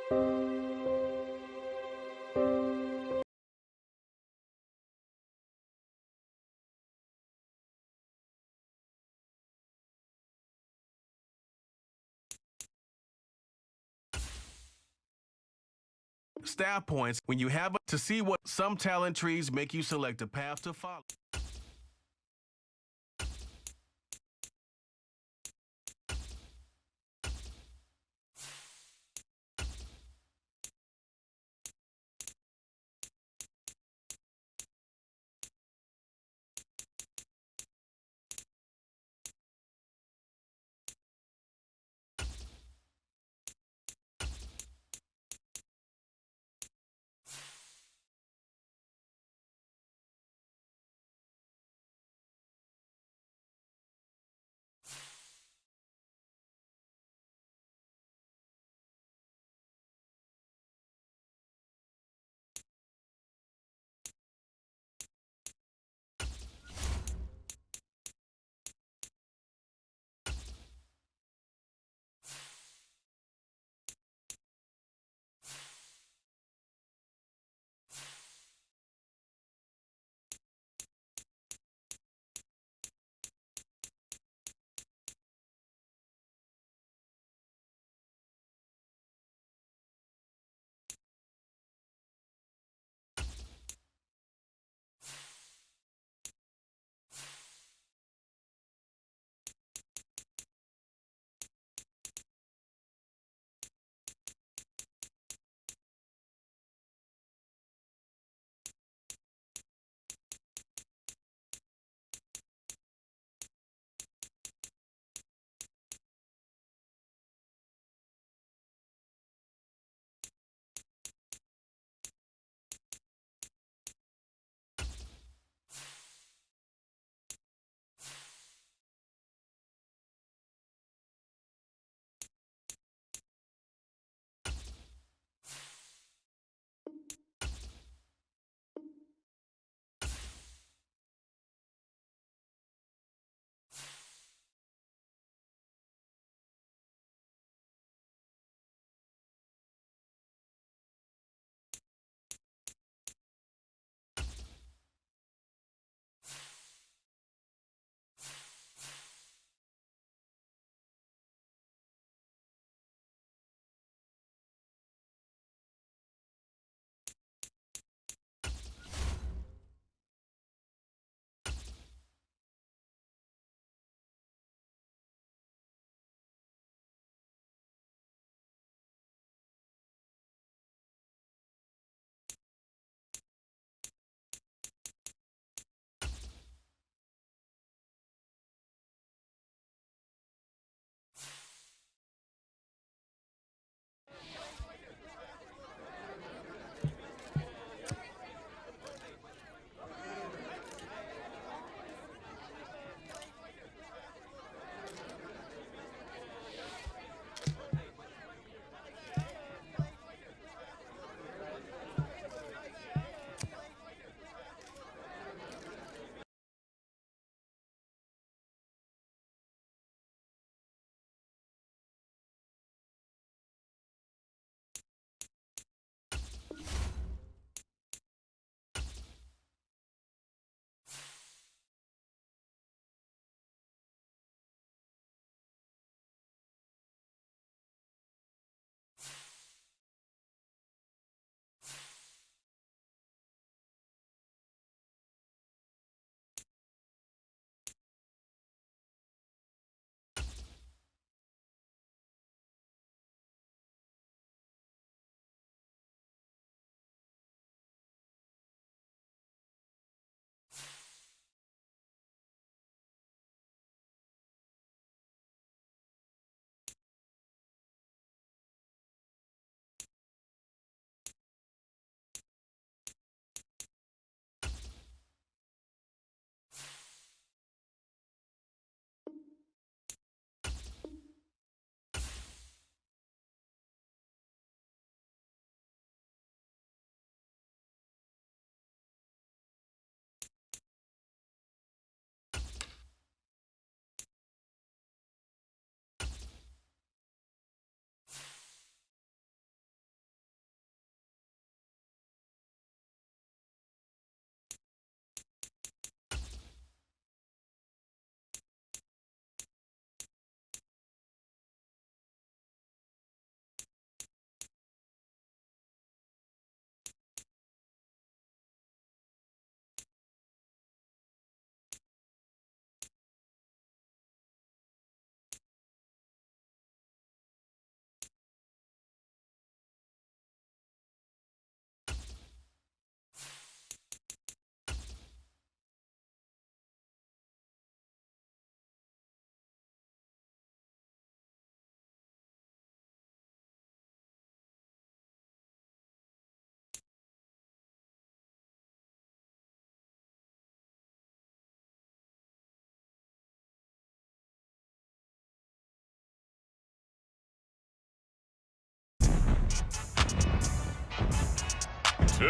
Staff points when you have to see what some talent trees make you select a path to follow.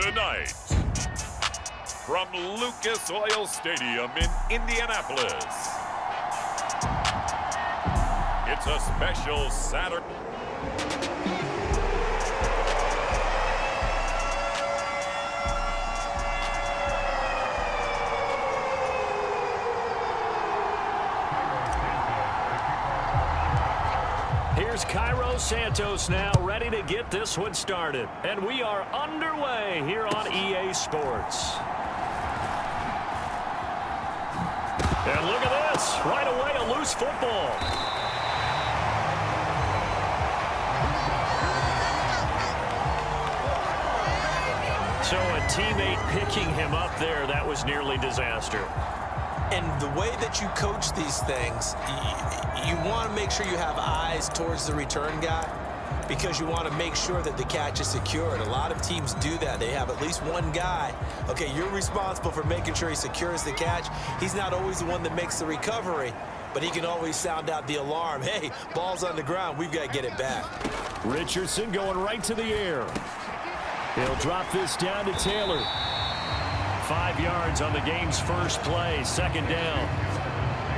Tonight, from Lucas Oil Stadium in Indianapolis, it's a special Saturday. Here's Cairo Santos now, ready to get this one started. And we are underway here on EA Sports. And look at this. Right away, a loose football. So a teammate picking him up there, that was nearly disaster. And the way that you coach these things, you want to make sure you have eyes towards the return guy because you want to make sure that the catch is secured. A lot of teams do that. They have at least one guy. Okay, you're responsible for making sure he secures the catch. He's not always the one that makes the recovery, but he can always sound out the alarm. Hey, ball's on the ground. We've got to get it back. Richardson going right to the air. He'll drop this down to Taylor. 5 yards on the game's first play, second down.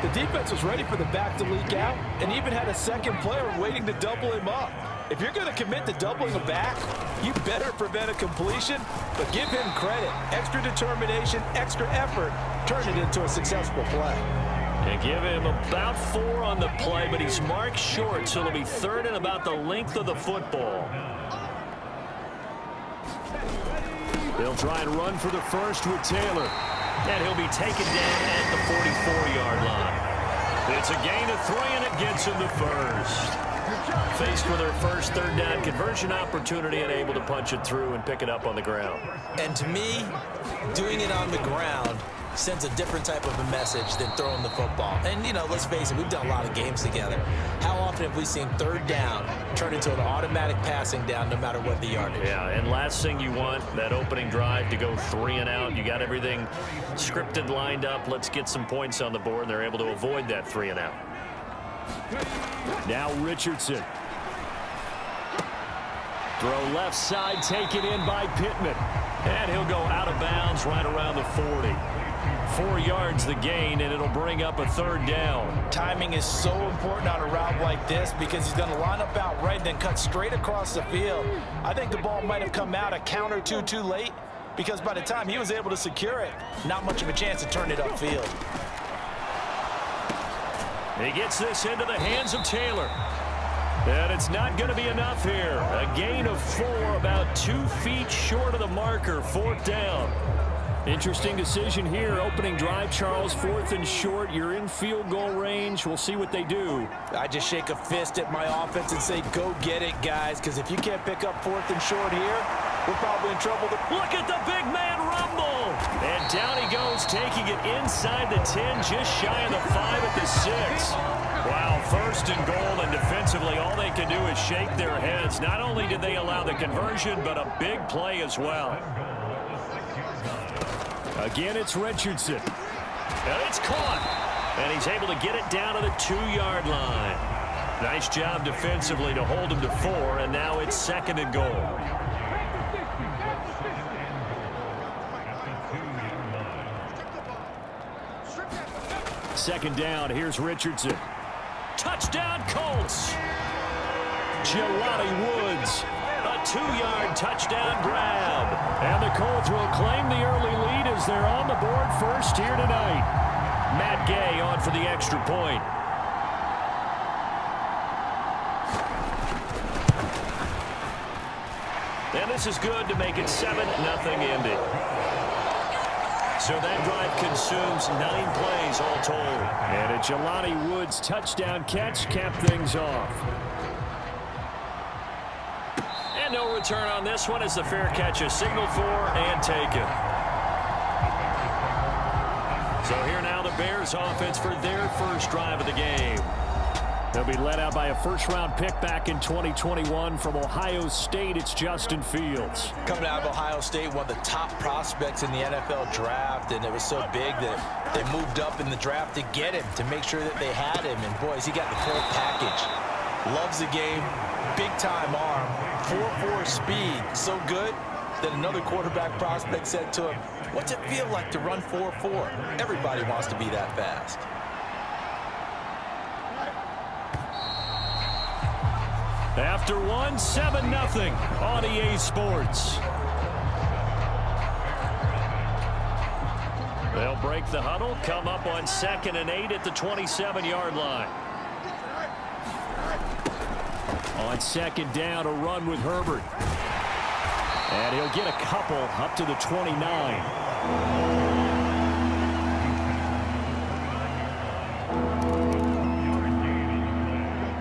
The defense was ready for the back to leak out and even had a second player waiting to double him up. If you're going to commit to doubling a back, you better prevent a completion, but give him credit. Extra determination, extra effort, turn it into a successful play. And give him about 4 on the play, but he's marked short, so it'll be third and about the length of the football. They'll try and run for the first with Taylor. And he'll be taken down at the 44-yard line. It's a gain of 3, and it gets him the first. Faced with their first third down conversion opportunity and able to punch it through and pick it up on the ground. And to me, doing it on the ground sends a different type of a message than throwing the football. And, you know, let's face it, we've done a lot of games together. How often have we seen third down turn into an automatic passing down no matter what the yardage? Yeah, and last thing you want, that opening drive to go 3 and out. You got everything scripted, lined up. Let's get some points on the board, and they're able to avoid that 3 and out. Now Richardson. Throw left side, taken in by Pittman. And he'll go out of bounds right around the 40. 4 yards the gain, and it'll bring up a third down. Timing is so important on a route like this because he's going to line up out right and then cut straight across the field. I think the ball might have come out a count or two too late because by the time he was able to secure it, not much of a chance to turn it upfield. He gets this into the hands of Taylor. And it's not going to be enough here. A gain of 4, about 2 feet short of the marker, 4th down. Interesting decision here. Opening drive, Charles, 4th and short. You're in field goal range. We'll see what they do. I just shake a fist at my offense and say, go get it, guys, because if you can't pick up 4th and short here, we're probably in trouble. Look at the big man rumble. And down he goes, taking it inside the 10, just shy of the 5 at the 6. Wow, 1st and goal, and defensively all they can do is shake their heads. Not only did they allow the conversion, but a big play as well. Again, it's Richardson. And it's caught. And he's able to get it down to the 2-yard line. Nice job defensively to hold him to 4, and now it's 2nd and goal. Second down, here's Richardson. Touchdown, Colts. Jelani Woods. A 2-yard touchdown grab. And the Colts will claim the early lead as they're on the board first here tonight. Matt Gay on for the extra point. And this is good to make it 7-0 Indy. So that drive consumes 9 plays all told. And a Jelani Woods touchdown catch capped things off. And no return on this one as the fair catch is signaled for and taken. So here now the Bears offense for their first drive of the game. They'll be led out by a first-round pick back in 2021 from Ohio State. It's Justin Fields. Coming out of Ohio State, one of the top prospects in the NFL draft, and it was so big that they moved up in the draft to get him, to make sure that they had him. And, boys, he got the full package. Loves the game, big-time arm, 4.4 speed, so good. Then another quarterback prospect said to him, "What's it feel like to run 4.4? Everybody wants to be that fast." After one, 7-0 on EA Sports. They'll break the huddle, come up on 2nd and 8 at the 27-yard line. On 2nd down, a run with Herbert. And he'll get a couple up to the 29.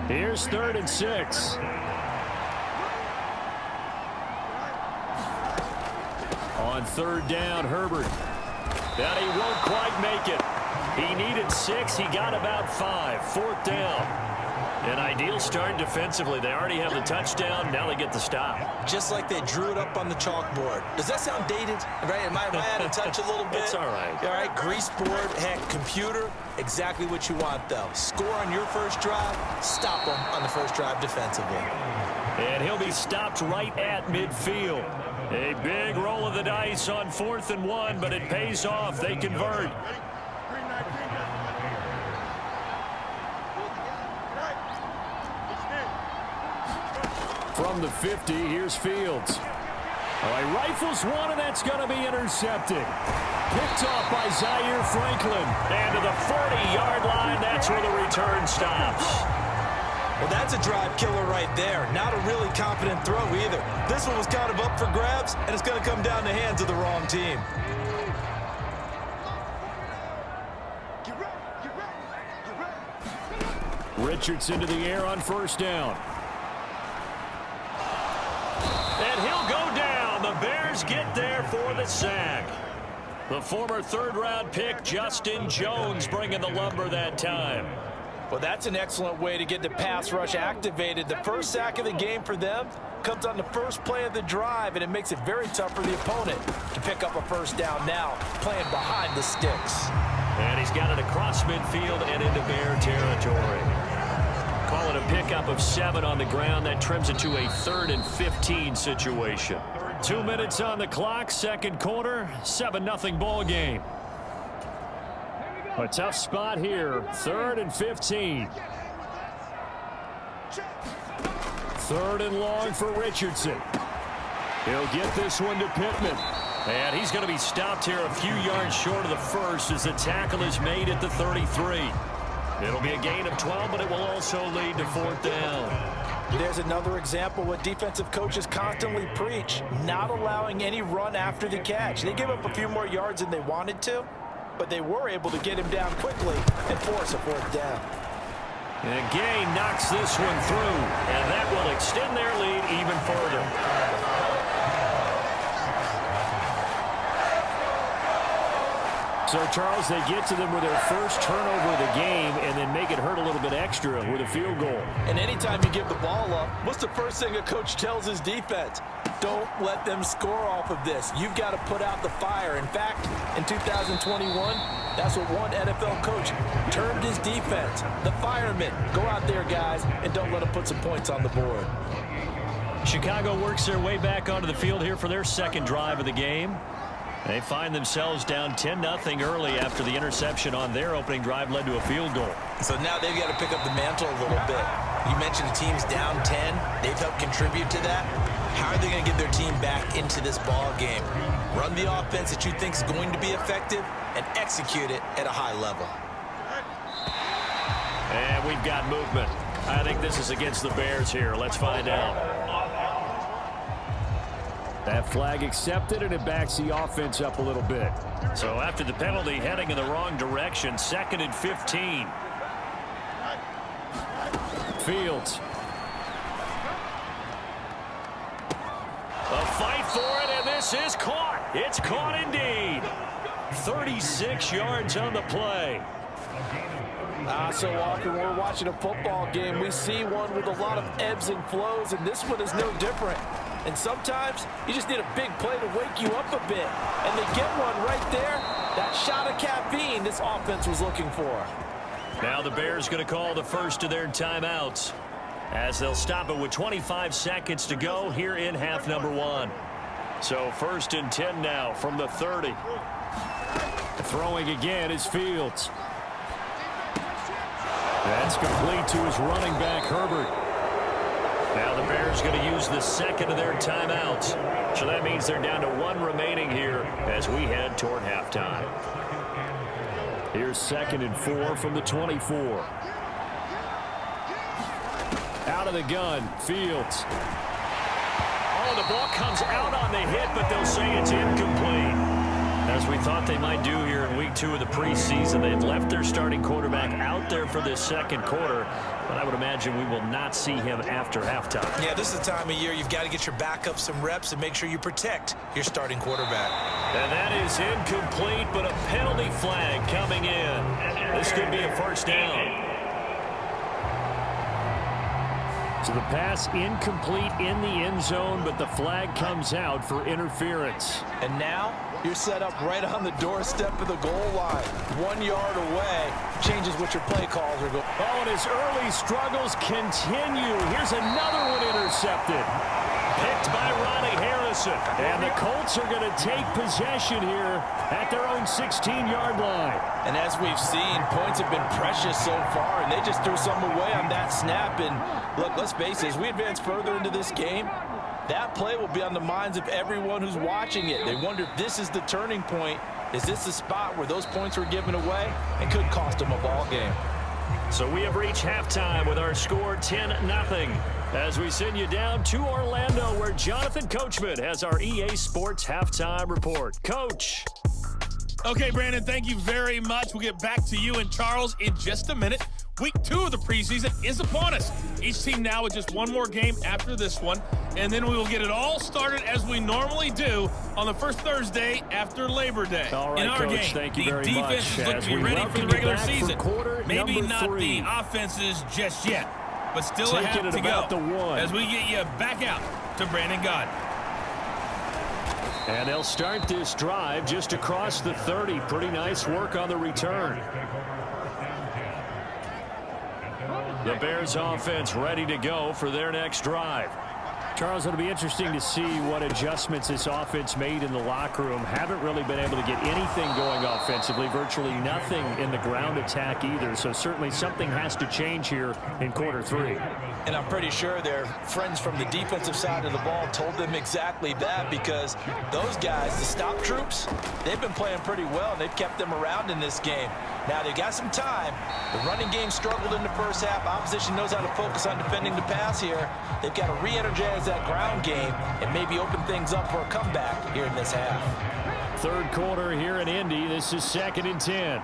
Here's 3rd and 6. On 3rd down, Herbert. And he won't quite make it. He needed 6. He got about 5. 4th down. An ideal start defensively. They already have the touchdown. Now they get the stop. Just like they drew it up on the chalkboard. Does that sound dated? Right? Am I out of touch a little bit? It's all right. All right, grease board, heck, computer, exactly what you want, though. Score on your first drive, stop them on the first drive defensively. And he'll be stopped right at midfield. A big roll of the dice on 4th and 1, but it pays off. They convert. From the 50, here's Fields. All right, rifles one, and that's going to be intercepted. Picked off by Zaire Franklin. And to the 40-yard line, that's where the return stops. Well, that's a drive killer right there. Not a really confident throw either. This one was kind of up for grabs, and it's going to come down the hands of the wrong team. Richardson to the air on 1st down. And he'll go down. The Bears get there for the sack. The former 3rd-round pick, Justin Jones, bringing the lumber that time. Well, that's an excellent way to get the pass rush activated. The first sack of the game for them comes on the first play of the drive, and it makes it very tough for the opponent to pick up a 1st down now, playing behind the sticks. And he's got it across midfield and into Bear territory. Call it a pickup of 7 on the ground. That trims it to a 3rd and 15 situation. 2 minutes on the clock, 2nd quarter, 7-0 ball game. A tough spot here, 3rd and 15. 3rd and long for Richardson. He'll get this one to Pittman. And he's going to be stopped here a few yards short of the first as the tackle is made at the 33. It'll be a gain of 12, but it will also lead to 4th down. There's another example what defensive coaches constantly preach, not allowing any run after the catch. They gave up a few more yards than they wanted to, but they were able to get him down quickly and force a 4th down. And Gay knocks this one through, and that will extend their lead even further. So, Charles, they get to them with their first turnover of the game and then make it hurt a little bit extra with a field goal. And anytime you give the ball up, what's the first thing a coach tells his defense? Don't let them score off of this. You've got to put out the fire. In fact, in 2021, that's what one NFL coach termed his defense. The firemen. Go out there, guys, and don't let them put some points on the board. Chicago works their way back onto the field here for their 2nd drive of the game. They find themselves down 10-0 early after the interception on their opening drive led to a field goal. So now they've got to pick up the mantle a little bit. You mentioned the team's down 10. They've helped contribute to that. How are they going to get their team back into this ball game? Run the offense that you think is going to be effective and execute it at a high level. And we've got movement. I think this is against the Bears here. Let's find out. That flag accepted, and it backs the offense up a little bit. So after the penalty, heading in the wrong direction, 2nd and 15. Fields. A fight for it, and this is caught. It's caught indeed. 36 yards on the play. So often when we're watching a football game, we see one with a lot of ebbs and flows, and this one is no different. And sometimes you just need a big play to wake you up a bit. And they get one right there. That shot of caffeine this offense was looking for. Now the Bears going to call the first of their timeouts as they'll stop it with 25 seconds to go here in half number 1. So 1st and 10 now from the 30. Throwing again is Fields. That's complete to his running back, Herbert. Now the Bears going to use the second of their timeouts. So that means they're down to 1 remaining here as we head toward halftime. Here's 2nd and 4 from the 24. Out of the gun, Fields. Oh, the ball comes out on the hit, but they'll say it's incomplete. As we thought they might do here in week 2 of the preseason, they've left their starting quarterback out there for this second quarter, but I would imagine we will not see him after halftime. Yeah, this is the time of year you've got to get your backup some reps and make sure you protect your starting quarterback. And that is incomplete, but a penalty flag coming in. This could be a first down. So the pass incomplete in the end zone, but the flag comes out for interference. And now you're set up right on the doorstep of the goal line. 1 yard away changes what your play calls are going. Oh, and his early struggles continue. Here's another one intercepted. Picked by Ronnie Harrison. And the Colts are going to take possession here at their own 16-yard line. And as we've seen, points have been precious so far, and they just threw some away on that snap. And look, let's face it, as we advance further into this game, that play will be on the minds of everyone who's watching it. They wonder if this is the turning point. Is this the spot where those points were given away and could cost them a ball game? So we have reached halftime with our score 10-0. As we send you down to Orlando, where Jonathan Coachman has our EA Sports halftime report. Coach. Okay, Brandon, thank you very much. We'll get back to you and Charles in just a minute. Week 2 of the preseason is upon us. Each team now with just one more game after this one, and then we will get it all started as we normally do on the first Thursday after Labor Day. All right, in our Coach, game, thank you the very much. defenses look to be ready for the regular season. Maybe not the offenses just yet, but still a half to go as we get you back out to Brandon God. And they'll start this drive just across the 30. Pretty nice work on the return. The Bears offense ready to go for their next drive. Charles, it'll be interesting to see what adjustments this offense made in the locker room. Haven't really been able to get anything going offensively, virtually nothing in the ground attack either. So certainly something has to change here in quarter 3. And I'm pretty sure their friends from the defensive side of the ball told them exactly that, because those guys, the stop troops, they've been playing pretty well, and they've kept them around in this game. Now, they've got some time. The running game struggled in the first half. Opposition knows how to focus on defending the pass here. They've got to re-energize that ground game and maybe open things up for a comeback here in this half. Third quarter here in Indy. This is 2nd and 10.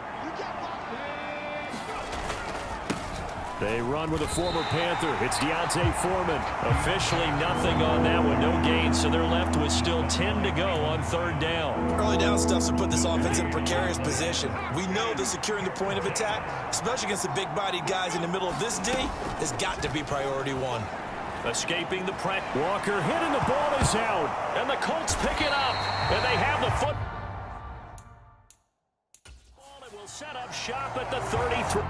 They run with a former Panther. It's Deontay Foreman. Officially nothing on that one. No gain, so they're left with still 10 to go on 3rd down. Early down stuff's to put this offense in a precarious position. We know that securing the point of attack, especially against the big-bodied guys in the middle of this D, has got to be priority 1. Escaping the press. Walker hit and the ball is out. And the Colts pick it up. And they have the foot. And will set up shop at the 33.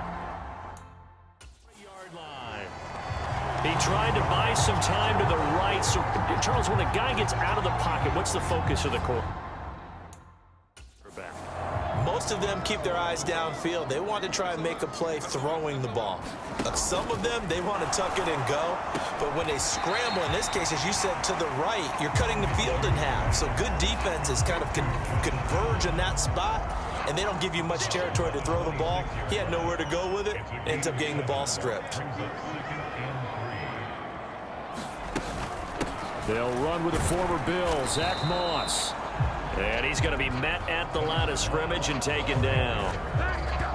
He tried to buy some time to the right. So, Charles, when a guy gets out of the pocket, what's the focus of the quarterback? Most of them keep their eyes downfield. They want to try and make a play throwing the ball. But some of them, they want to tuck it and go. But when they scramble, in this case, as you said, to the right, you're cutting the field in half. So good defenses kind of converge in that spot, and they don't give you much territory to throw the ball. He had nowhere to go with it. Ends up getting the ball stripped. They'll run with the former Bill, Zach Moss. And he's going to be met at the line of scrimmage and taken down.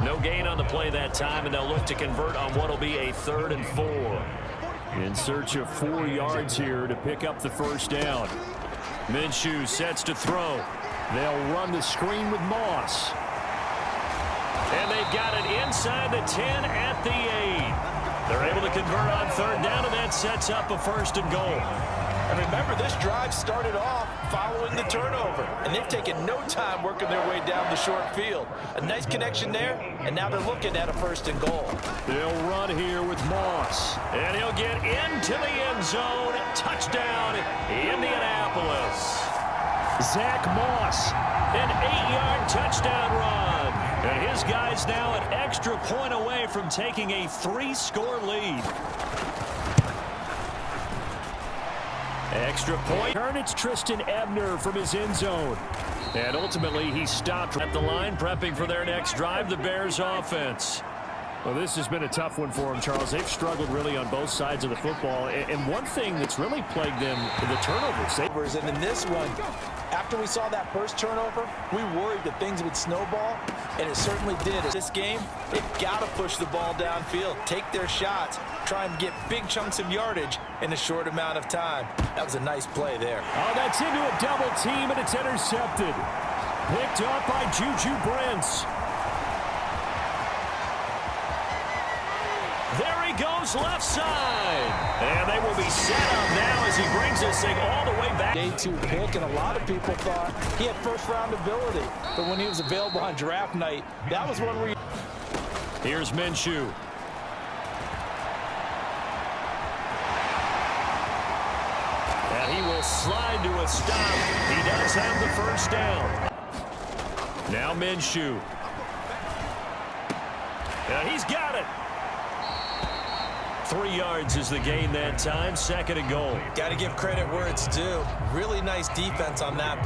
No gain on the play that time, and they'll look to convert on what will be a 3rd and 4. In search of 4 yards here to pick up the first down. Minshew sets to throw. They'll run the screen with Moss. And they've got it inside the 10 at the 8. They're able to convert on 3rd down, and that sets up a 1st and goal. And remember, this drive started off following the turnover, and they've taken no time working their way down the short field. A nice connection there, and now they're looking at a 1st and goal. They'll run here with Moss, and he'll get into the end zone. Touchdown, Indianapolis. Zach Moss, an 8-yard touchdown run. And his guy's now an extra point away from taking a 3-score lead. Extra point. Turn, it's Tristan Ebner from his end zone. And ultimately, he stopped at the line, prepping for their next drive, the Bears offense. Well, this has been a tough one for them, Charles. They've struggled really on both sides of the football. And one thing that's really plagued them, the turnovers. And in this one, after we saw that first turnover, we worried that things would snowball, and it certainly did. This game, they've got to push the ball downfield, take their shots, try and get big chunks of yardage in a short amount of time. That was a nice play there. Oh, that's into a double team, and it's intercepted. Picked up by Juju Brents. There he goes, left side. And they will be set up now as he brings this thing all the way back. Day 2 pick, and a lot of people thought he had first-round ability. But when he was available on draft night, that was one where Here's Minshew. And he will slide to a stop. He does have the first down. Now Minshew. And he's got it. 3 yards is the gain that time. 2nd and goal. Got to give credit where it's due. Really nice defense on that.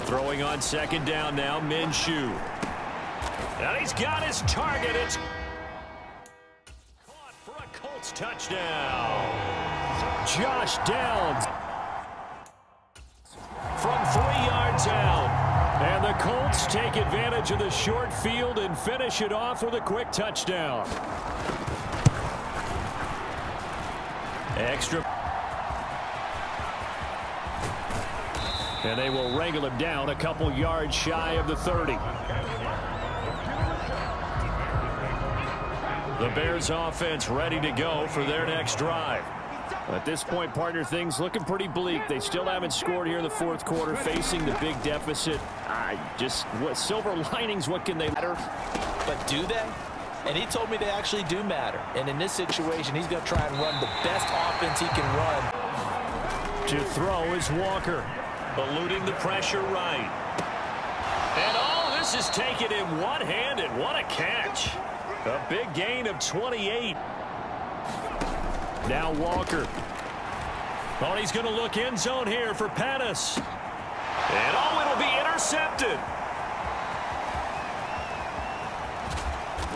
Throwing on 2nd down now, Minshew. And he's got his target. It's caught for a Colts touchdown. Josh Downs from 3 yards out. And the Colts take advantage of the short field and finish it off with a quick touchdown. Extra. And they will wrangle him down a couple yards shy of the 30. The Bears offense ready to go for their next drive. At this point, partner, things looking pretty bleak. They still haven't scored here in the 4th quarter, facing the big deficit. What silver linings, what can they matter? But do they? And he told me they actually do matter. And in this situation, he's going to try and run the best offense he can run. To throw is Walker, eluding the pressure right. And oh, this is taken in one-handed. What a catch. A big gain of 28. Now Walker. Oh, he's going to look end zone here for Pettis. And oh, it'll be intercepted.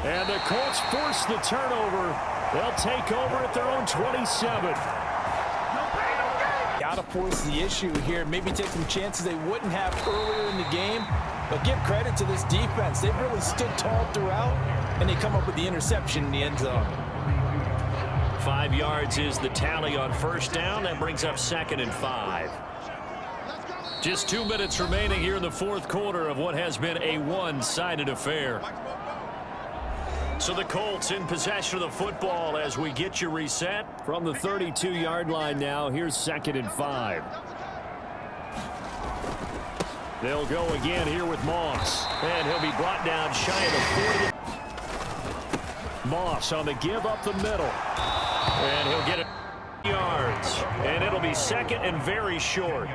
And the Colts force the turnover. They'll take over at their own 27. Got to force the issue here. Maybe take some chances they wouldn't have earlier in the game. But give credit to this defense. They've really stood tall throughout, and they come up with the interception in the end zone. 5 yards is the tally on 1st down. That brings up 2nd and 5. Just 2 minutes remaining here in the 4th quarter of what has been a one-sided affair. So the Colts in possession of the football as we get you reset from the 32-yard line now. Here's 2nd and 5. They'll go again here with Moss. And he'll be brought down shy of the 40. Moss on the give up the middle. And he'll get it yards. And it'll be 2nd and very short.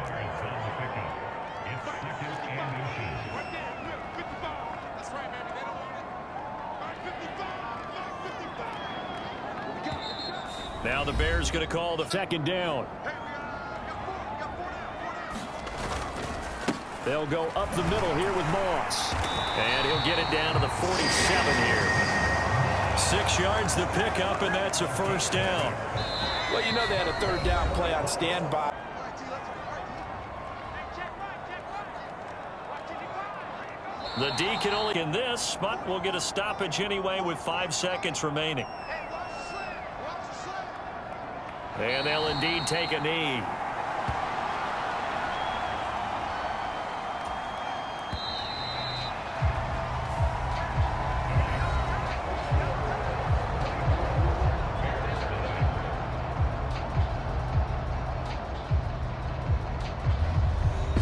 Now the Bears going to call the 2nd down. They'll go up the middle here with Moss. And he'll get it down to the 47 here. 6 yards the pickup, and that's a 1st down. Well, you know they had a 3rd down play on standby. The D can only in this, but we'll get a stoppage anyway with 5 seconds remaining. And they'll indeed take a knee.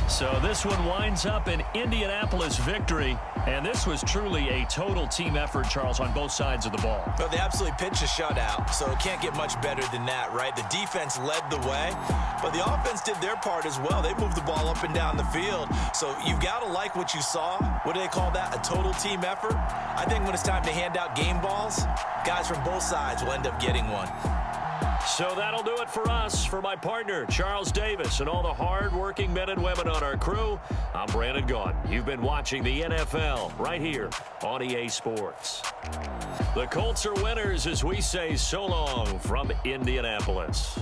So this one winds up an Indianapolis victory. And this was truly a total team effort, Charles, on both sides of the ball. Well, they absolutely pitched a shutout, so it can't get much better than that, right? The defense led the way, but the offense did their part as well. They moved the ball up and down the field, so you've got to like what you saw. What do they call that? A total team effort? I think when it's time to hand out game balls, guys from both sides will end up getting one. So that'll do it for us. For my partner, Charles Davis, and all the hard-working men and women on our crew, I'm Brandon Gaudin. You've been watching the NFL right here on EA Sports. The Colts are winners as we say so long from Indianapolis.